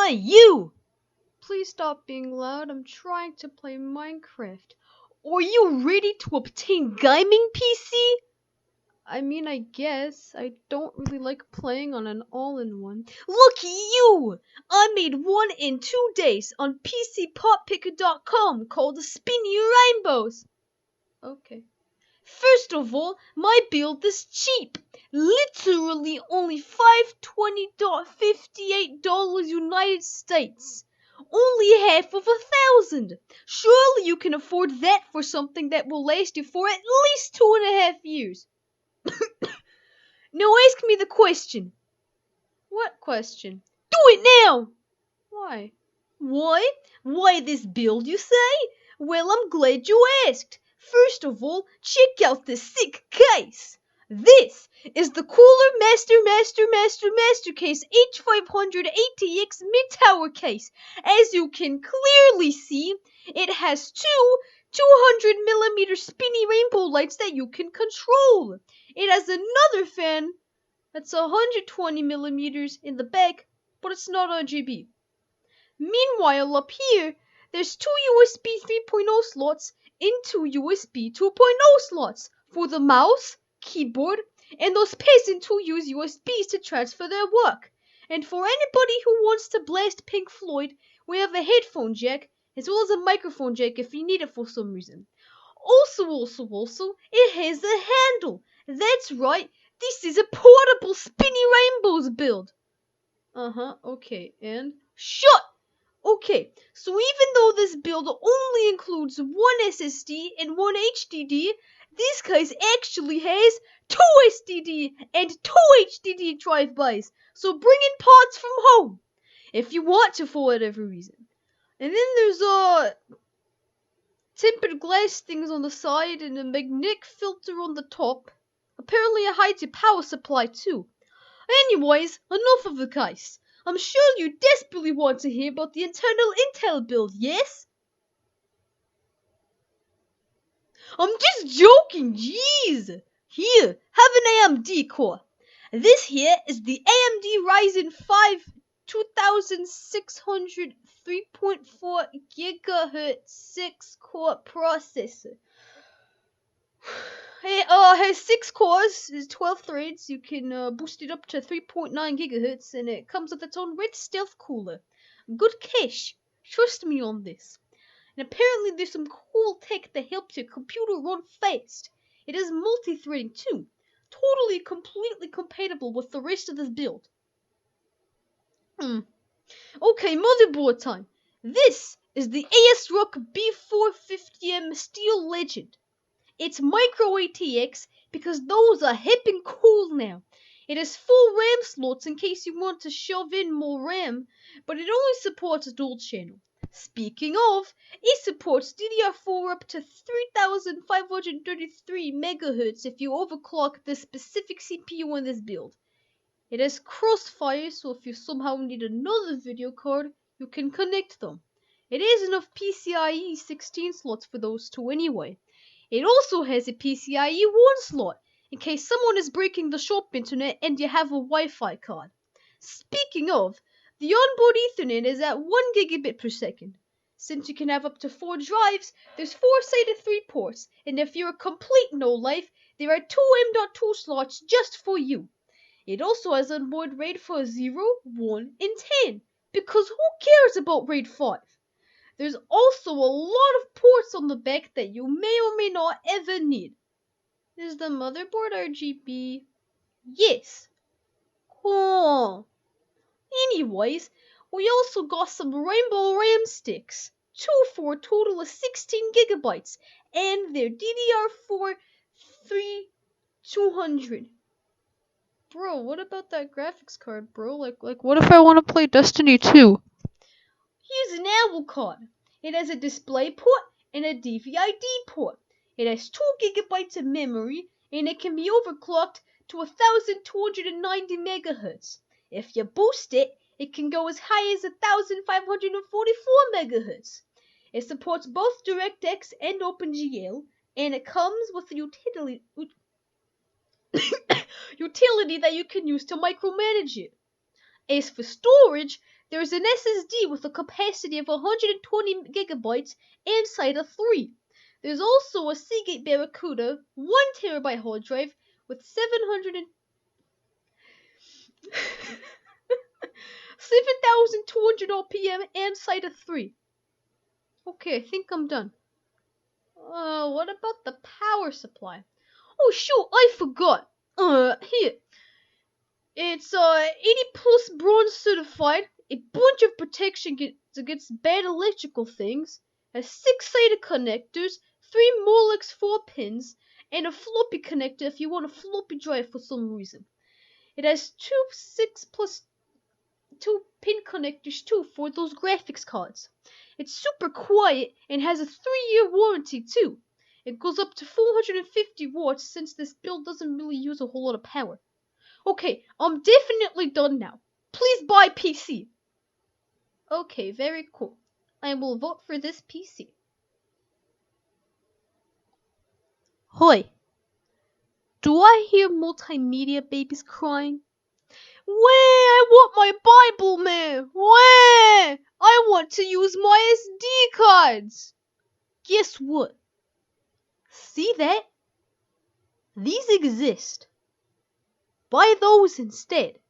Hey, you! Please stop being loud. I'm trying to play Minecraft. Are you ready to obtain gaming PC? I mean, I guess. I don't really like playing on an all-in-one. Look, you! I made one in 2 days on PCPotPicker.com called Spinny Rainbows. Okay. First of all, my build is cheap. Literally only $520.58 United States. Only half of 1,000. Surely you can afford that for something that will last you for at least 2.5 years. Now ask me the question. What question? Do it now! Why? Why? Why this build, you say? Well, I'm glad you asked. First of all, check out this sick case. This is the Cooler Master Case H500 ATX mid-tower case. As you can clearly see, it has two 200mm spinny rainbow lights that you can control. It has another fan that's 120mm in the back, but it's not RGB. Meanwhile, up here, there's two USB 3.0 slots and two USB 2.0 slots for the mouse, keyboard, and those peasants who use USBs to transfer their work. And for anybody who wants to blast Pink Floyd, we have a headphone jack as well as a microphone jack if you need it for some reason. Also, it has a handle. That's right, this is a portable Spinny Rainbows build. Okay. And? Shut! Okay, so even though this build only includes one SSD and one HDD, this case actually has two SSD and two HDD drive-bys. So bring in parts from home if you want to for whatever reason. And then there's tempered glass things on the side and a magnetic filter on the top. Apparently it hides your power supply too. Anyways, enough of the case. I'm sure you desperately want to hear about the internal Intel build, yes? I'm just joking, jeez! Here, have an AMD core. This here is the AMD Ryzen 5 2600 3.4 GHz 6-core processor. It has 6 cores, is 12 threads. You can boost it up to 3.9 gigahertz, and it comes with its own red stealth cooler. Good cache. Trust me on this. And apparently there's some cool tech that helps your computer run fast. It is multi-threading too. Totally, completely compatible with the rest of this build. Okay, motherboard time. This is the ASRock B450M Steel Legend. It's micro ATX because those are hip and cool now. It has full RAM slots in case you want to shove in more RAM, but it only supports dual channel. Speaking of, it supports DDR4 up to 3533 MHz if you overclock the specific CPU in this build. It has crossfire, so if you somehow need another video card, you can connect them. It has enough PCIe 16 slots for those two anyway. It also has a PCIe 1 slot, in case someone is breaking the shop internet and you have a Wi-Fi card. Speaking of, the onboard Ethernet is at 1 gigabit per second. Since you can have up to 4 drives, there's 4-sided 3 ports, and if you're a complete no-life, there are 2 M.2 slots just for you. It also has onboard RAID for 0, 1, and 10, because who cares about RAID 5? There's also a lot of ports on the back that you may or may not ever need. Is the motherboard RGB? Yes. Cool. Anyways, we also got some rainbow RAM sticks. 2 for a total of 16 gigabytes. And they're DDR4 3200. Bro, what about that graphics card, bro? Like what if I want to play Destiny 2? Here's an owl card. It has a display port and a DVI-D port. It has 2 gigabytes of memory and it can be overclocked to 1290 megahertz. If you boost it, it can go as high as 1544 megahertz. It supports both DirectX and OpenGL, and it comes with a utility that you can use to micromanage it. As for storage, There's an SSD with a capacity of 120 gigabytes inside a 3. There's also a Seagate Barracuda 1 terabyte hard drive with 7,200 RPM inside a 3. Okay, I think I'm done. What about the power supply? Oh shoot, I forgot. Here. It's 80 plus bronze certified, a bunch of protection against bad electrical things, has 6-sided connectors, 3 Molex 4 pins, and a floppy connector if you want a floppy drive for some reason. It has 2 6 plus 2 pin connectors too for those graphics cards. It's super quiet and has a 3-year warranty too. It goes up to 450 watts since this build doesn't really use a whole lot of power. Okay, I'm definitely done now. Please buy PC. Okay, very cool. I will vote for this PC. Hoi. Do I hear multimedia babies crying? Where? I want my Bible, man. Where? I want to use my SD cards. Guess what? See that? These exist. Buy those instead.